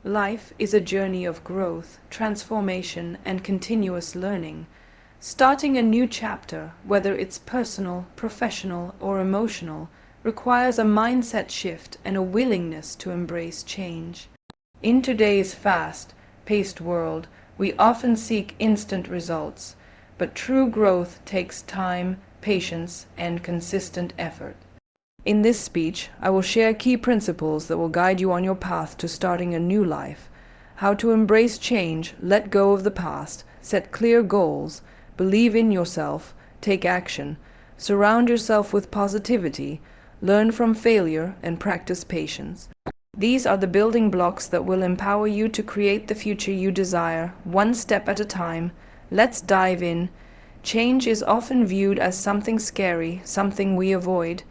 Life is a journey of growth, transformation, and continuous learning. Starting a new chapter, whether it's personal, professional, or emotional, requires a mindset shift and a willingness to embrace change. In today's fast-paced world, we often seek instant results, but true growth takes time, patience, and consistent effort. In this speech, I will share key principles that will guide you on your path to starting a new life. How to embrace change, let go of the past, set clear goals, believe in yourself, take action, surround yourself with positivity, learn from failure, and practice patience. These are the building blocks that will empower you to create the future you desire, one step at a time. Let's dive in. Change is often viewed as something scary, something we avoid.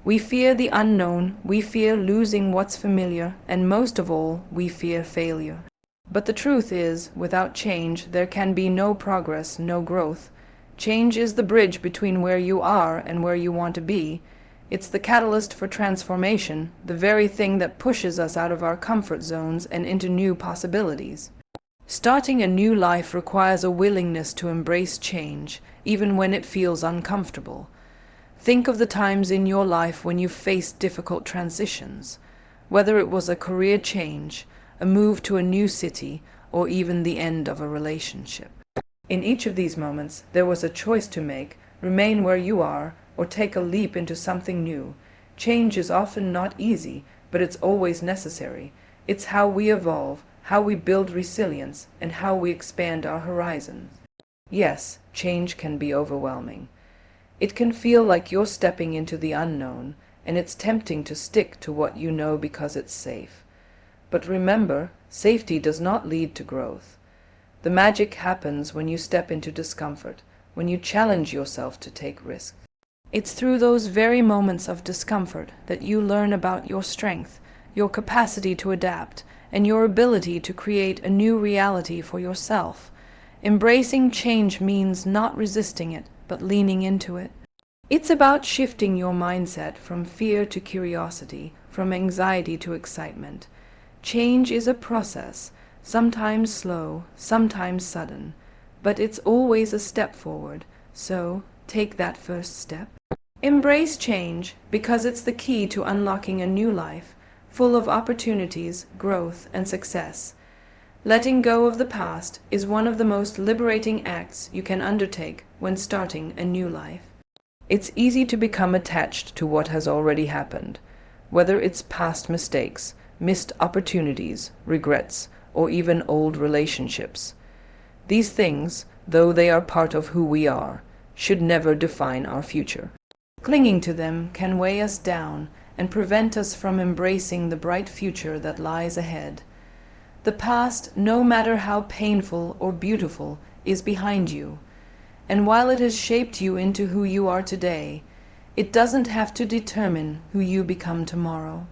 We fear the unknown, we fear losing what's familiar, and most of all, we fear failure. But the truth is, without change, there can be no progress, no growth. Change is the bridge between where you are and where you want to be. It's the catalyst for transformation, the very thing that pushes us out of our comfort zones and into new possibilities. Starting a new life requires a willingness to embrace change, even when it feels uncomfortable. Think of the times in your life when you faced difficult transitions, whether it was a career change, a move to a new city, or even the end of a relationship. In each of these moments, there was a choice to make: remain where you are, or take a leap into something new. Change is often not easy, but it's always necessary. It's how we evolve, how we build resilience, and how we expand our horizons. Yes, change can be overwhelming. It can feel like you're stepping into the unknown, and it's tempting to stick to what you know because it's safe. But remember, safety does not lead to growth. The magic happens when you step into discomfort, when you challenge yourself to take risks. It's through those very moments of discomfort that you learn about your strength, your capacity to adapt, and your ability to create a new reality for yourself. Embracing change means not resisting it, but leaning into it. It's about shifting your mindset from fear to curiosity, from anxiety to excitement. Change is a process, sometimes slow, sometimes sudden, but it's always a step forward, so take that first step. Embrace change because it's the key to unlocking a new life, full of opportunities, growth, and success. Letting go of the past is one of the most liberating acts you can undertake when starting a new life. It's easy to become attached to what has already happened, whether it's past mistakes, missed opportunities, regrets, or even old relationships. These things, though they are part of who we are, should never define our future. Clinging to them can weigh us down and prevent us from embracing the bright future that lies ahead. The past, no matter how painful or beautiful, is behind you, and while it has shaped you into who you are today, it doesn't have to determine who you become tomorrow.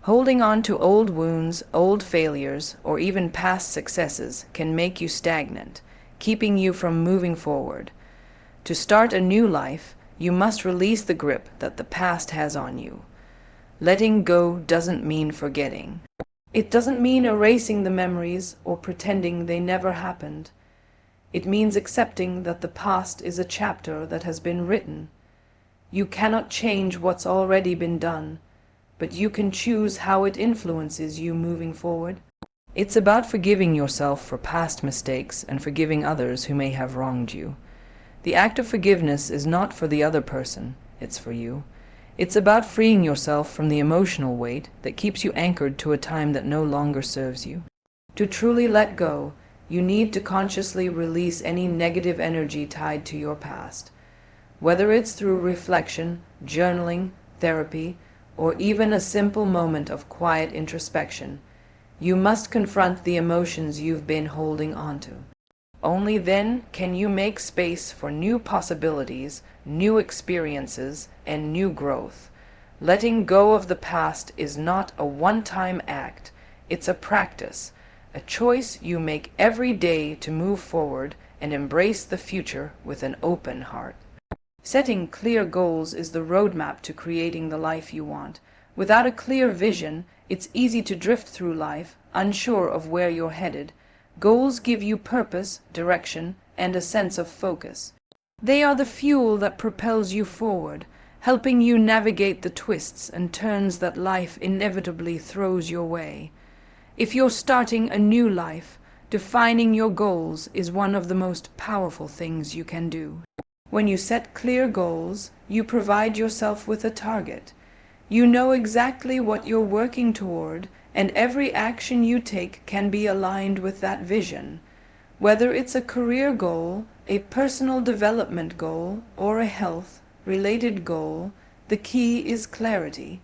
Holding on to old wounds, old failures, or even past successes can make you stagnant, keeping you from moving forward. To start a new life, you must release the grip that the past has on you. Letting go doesn't mean forgetting. It doesn't mean erasing the memories or pretending they never happened. It means accepting that the past is a chapter that has been written. You cannot change what's already been done, but you can choose how it influences you moving forward. It's about forgiving yourself for past mistakes and forgiving others who may have wronged you. The act of forgiveness is not for the other person, it's for you. It's about freeing yourself from the emotional weight that keeps you anchored to a time that no longer serves you. To truly let go, you need to consciously release any negative energy tied to your past. Whether it's through reflection, journaling, therapy, or even a simple moment of quiet introspection, you must confront the emotions you've been holding onto. Only then can you make space for new possibilities, new experiences, and new growth. Letting go of the past is not a one-time act. It's a practice, a choice you make every day to move forward and embrace the future with an open heart. Setting clear goals is the roadmap to creating the life you want. Without a clear vision, it's easy to drift through life, unsure of where you're headed. Goals give you purpose, direction, and a sense of focus. They are the fuel that propels you forward, helping you navigate the twists and turns that life inevitably throws your way. If you're starting a new life, defining your goals is one of the most powerful things you can do. When you set clear goals, you provide yourself with a target. You know exactly what you're working toward, and every action you take can be aligned with that vision. Whether it's a career goal, a personal development goal, or a health-related goal, the key is clarity.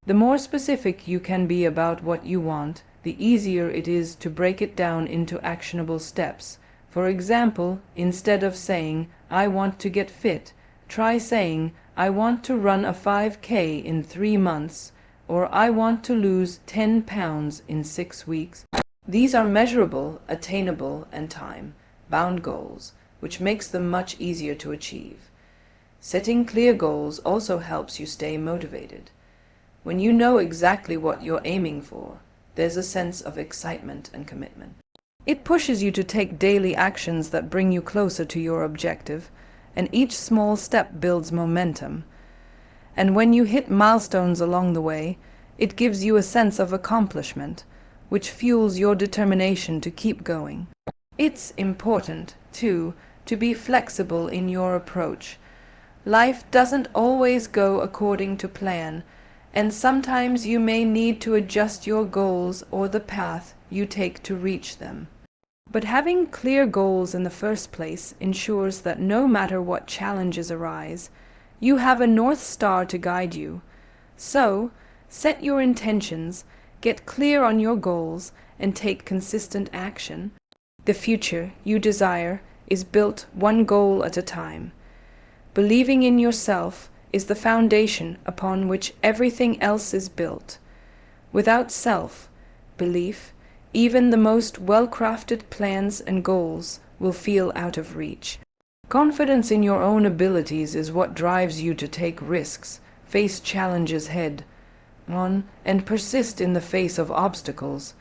The more specific you can be about what you want, the easier it is to break it down into actionable steps. For example, instead of saying, "I want to get fit," try saying, "I want to run a 5K in 3 months," or "I want to lose 10 pounds in 6 weeks." These are measurable, attainable, and time-bound goals, which makes them much easier to achieve. Setting clear goals also helps you stay motivated. When you know exactly what you're aiming for, there's a sense of excitement and commitment. It pushes you to take daily actions that bring you closer to your objective, and each small step builds momentum. And when you hit milestones along the way, it gives you a sense of accomplishment, which fuels your determination to keep going. It's important, too, to be flexible in your approach. Life doesn't always go according to plan, and sometimes you may need to adjust your goals or the path you take to reach them. But having clear goals in the first place ensures that no matter what challenges arise, you have a North Star to guide you. So, set your intentions, get clear on your goals, and take consistent action. The future you desire is built one goal at a time. Believing in yourself is the foundation upon which everything else is built. Without self-belief, even the most well-crafted plans and goals will feel out of reach. Confidence in your own abilities is what drives you to take risks, face challenges head-on, and persist in the face of obstacles.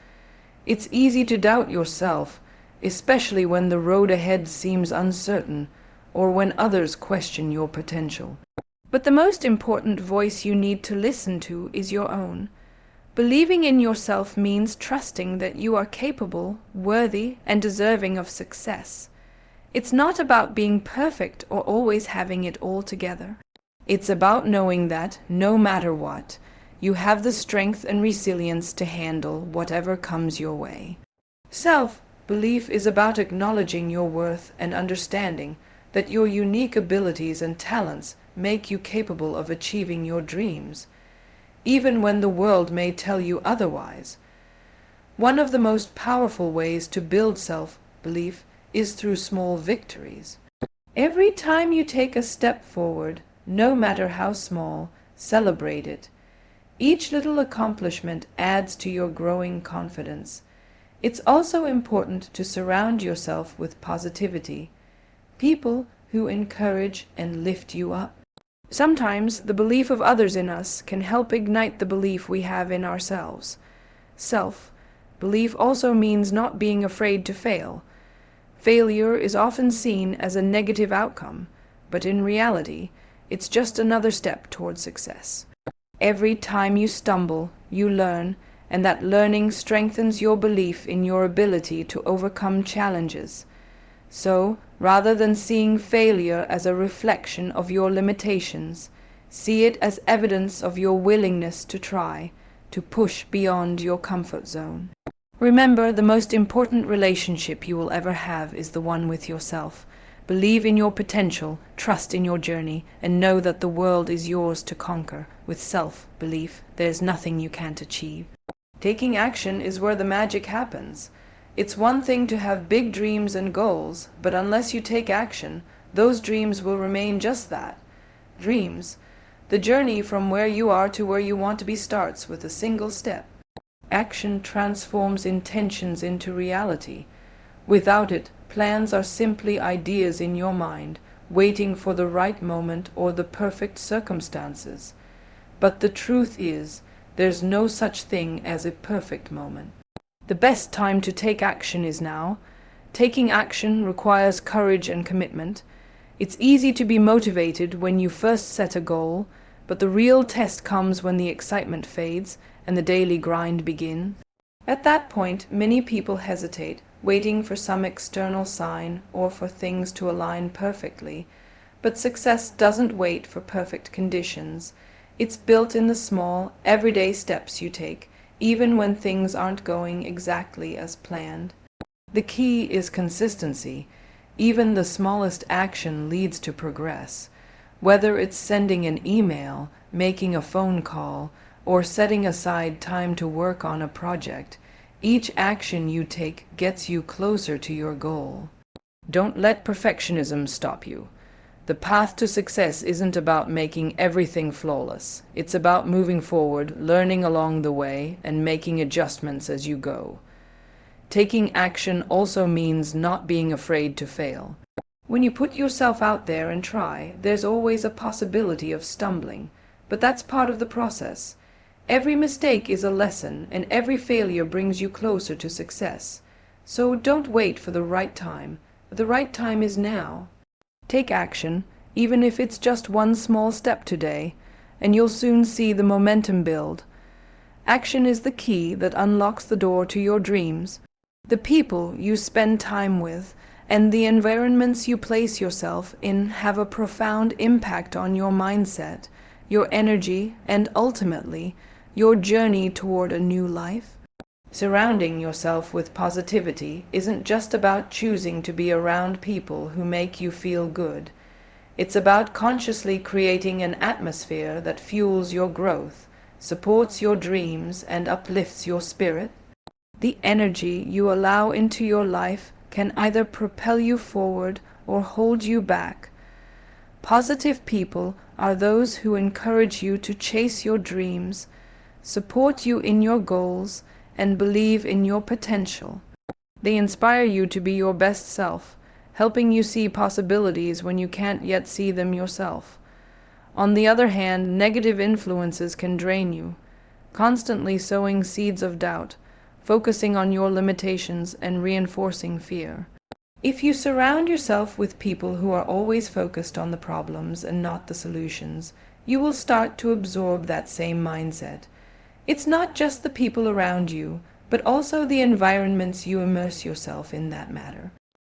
It's easy to doubt yourself, especially when the road ahead seems uncertain, or when others question your potential. But the most important voice you need to listen to is your own. Believing in yourself means trusting that you are capable, worthy, and deserving of success. It's not about being perfect or always having it all together. It's about knowing that, no matter what, you have the strength and resilience to handle whatever comes your way. Self-belief is about acknowledging your worth and understanding that your unique abilities and talents make you capable of achieving your dreams, even when the world may tell you otherwise. One of the most powerful ways to build self-belief is through small victories. Every time you take a step forward, no matter how small, celebrate it. Each little accomplishment adds to your growing confidence. It's also important to surround yourself with positivity, people who encourage and lift you up. Sometimes the belief of others in us can help ignite the belief we have in ourselves. Self-belief also means not being afraid to fail. Failure is often seen as a negative outcome, but in reality, it's just another step toward success. Every time you stumble, you learn, and that learning strengthens your belief in your ability to overcome challenges. So, rather than seeing failure as a reflection of your limitations, see it as evidence of your willingness to try, to push beyond your comfort zone. Remember, the most important relationship you will ever have is the one with yourself. Believe in your potential, trust in your journey, and know that the world is yours to conquer. With self-belief, there's nothing you can't achieve. Taking action is where the magic happens. It's one thing to have big dreams and goals, but unless you take action, those dreams will remain just that, dreams. The journey from where you are to where you want to be starts with a single step. Action transforms intentions into reality. Without it, plans are simply ideas in your mind, waiting for the right moment or the perfect circumstances. But the truth is, There's no such thing as a perfect moment. The best time to take action is now. Taking action requires courage and commitment. It's easy to be motivated when you first set a goal, but the real test comes when the excitement fades and the daily grind begins. At that point, many people hesitate, waiting for some external sign or for things to align perfectly. But success doesn't wait for perfect conditions. It's built in the small, everyday steps you take, even when things aren't going exactly as planned. The key is consistency. Even the smallest action leads to progress. Whether it's sending an email, making a phone call, or setting aside time to work on a project, each action you take gets you closer to your goal. Don't let perfectionism stop you. The path to success isn't about making everything flawless. It's about moving forward, learning along the way, and making adjustments as you go. Taking action also means not being afraid to fail. When you put yourself out there and try, there's always a possibility of stumbling, but that's part of the process. Every mistake is a lesson, and every failure brings you closer to success. So don't wait for the right time. The right time is now. Take action, even if it's just one small step today, and you'll soon see the momentum build. Action is the key that unlocks the door to your dreams. The people you spend time with and the environments you place yourself in have a profound impact on your mindset, your energy, and ultimately, your journey toward a new life. Surrounding yourself with positivity isn't just about choosing to be around people who make you feel good. It's about consciously creating an atmosphere that fuels your growth, supports your dreams, and uplifts your spirit. The energy you allow into your life can either propel you forward or hold you back. Positive people are those who encourage you to chase your dreams, support you in your goals, and believe in your potential. They inspire you to be your best self, helping you see possibilities when you can't yet see them yourself. On the other hand, negative influences can drain you, constantly sowing seeds of doubt, focusing on your limitations and reinforcing fear. If you surround yourself with people who are always focused on the problems and not the solutions, you will start to absorb that same mindset. It's not just the people around you, but also the environments you immerse yourself in that matter.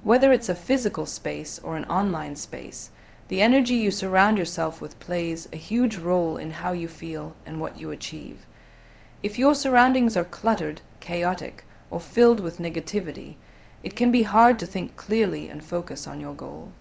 Whether it's a physical space or an online space, the energy you surround yourself with plays a huge role in how you feel and what you achieve. If your surroundings are cluttered, chaotic, or filled with negativity, it can be hard to think clearly and focus on your goal.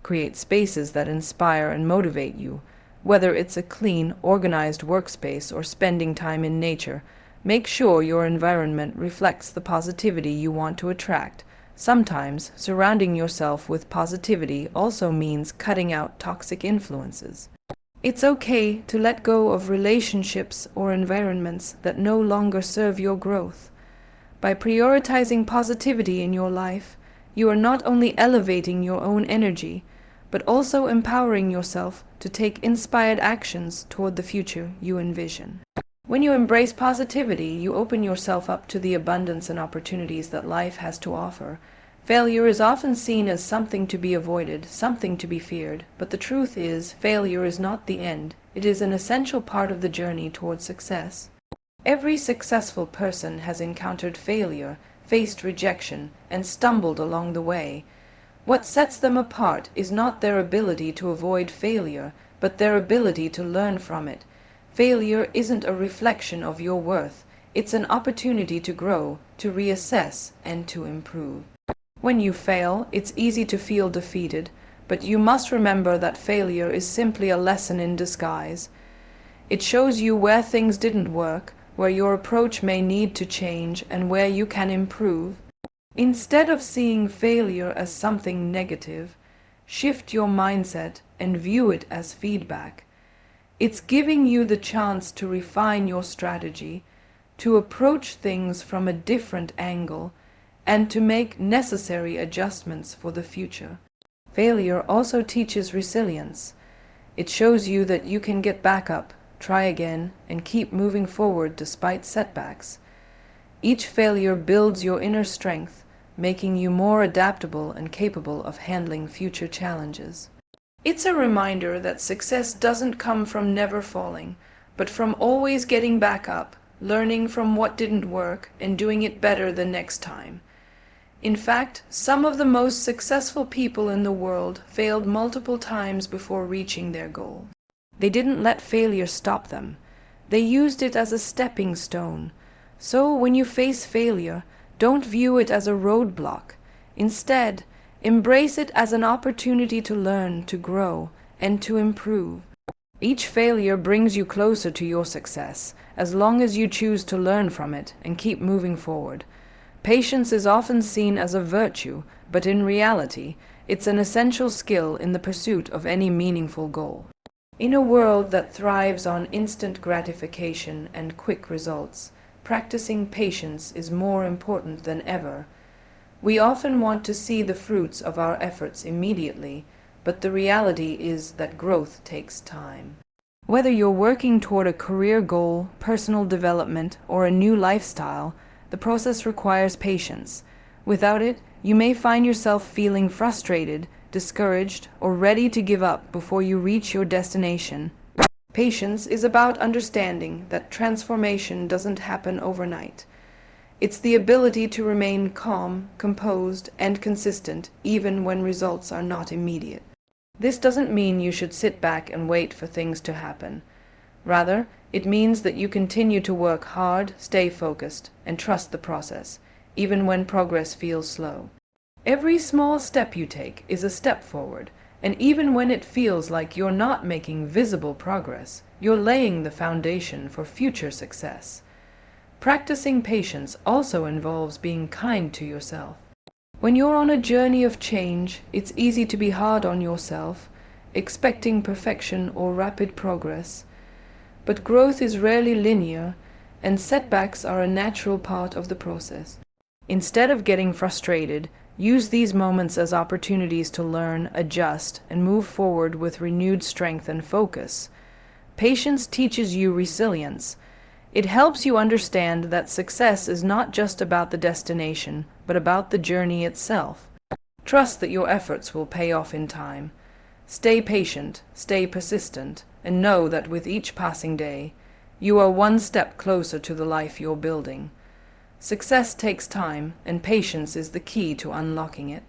Create spaces that inspire and motivate you. Whether it's a clean, organized workspace or spending time in nature, make sure your environment reflects the positivity you want to attract. Sometimes, surrounding yourself with positivity also means cutting out toxic influences. It's okay to let go of relationships or environments that no longer serve your growth. By prioritizing positivity in your life, you are not only elevating your own energy, but also empowering yourself to take inspired actions toward the future you envision. When you embrace positivity, you open yourself up to the abundance and opportunities that life has to offer. Failure is often seen as something to be avoided, something to be feared, but the truth is, failure is not the end. It is an essential part of the journey toward success. Every successful person has encountered failure, faced rejection, and stumbled along the way. What sets them apart is not their ability to avoid failure, but their ability to learn from it. Failure isn't a reflection of your worth. It's an opportunity to grow, to reassess, and to improve. When you fail, it's easy to feel defeated, but you must remember that failure is simply a lesson in disguise. It shows you where things didn't work, where your approach may need to change, and where you can improve. Instead of seeing failure as something negative, shift your mindset and view it as feedback. It's giving you the chance to refine your strategy, to approach things from a different angle, and to make necessary adjustments for the future. Failure also teaches resilience. It shows you that you can get back up, try again, and keep moving forward despite setbacks. Each failure builds your inner strength, making you more adaptable and capable of handling future challenges. It's a reminder that success doesn't come from never falling, but from always getting back up, learning from what didn't work, and doing it better the next time. In fact, some of the most successful people in the world failed multiple times before reaching their goal. They didn't let failure stop them. They used it as a stepping stone. So when you face failure, don't view it as a roadblock. Instead, embrace it as an opportunity to learn, to grow, and to improve. Each failure brings you closer to your success, as long as you choose to learn from it and keep moving forward. Patience is often seen as a virtue, but in reality, it's an essential skill in the pursuit of any meaningful goal. In a world that thrives on instant gratification and quick results, practicing patience is more important than ever. We often want to see the fruits of our efforts immediately, but the reality is that growth takes time. Whether you're working toward a career goal, personal development, or a new lifestyle, the process requires patience. Without it, you may find yourself feeling frustrated, discouraged, or ready to give up before you reach your destination. Patience is about understanding that transformation doesn't happen overnight. It's the ability to remain calm, composed, and consistent even when results are not immediate. This doesn't mean you should sit back and wait for things to happen. Rather, it means that you continue to work hard, stay focused, and trust the process, even when progress feels slow. Every small step you take is a step forward, and even when it feels like you're not making visible progress, you're laying the foundation for future success. Practicing patience also involves being kind to yourself. When you're on a journey of change, it's easy to be hard on yourself, expecting perfection or rapid progress. But growth is rarely linear, and setbacks are a natural part of the process. Instead of getting frustrated, use these moments as opportunities to learn, adjust, and move forward with renewed strength and focus. Patience teaches you resilience. It helps you understand that success is not just about the destination, but about the journey itself. Trust that your efforts will pay off in time. Stay patient, stay persistent, and know that with each passing day, you are one step closer to the life you're building. Success takes time, and patience is the key to unlocking it.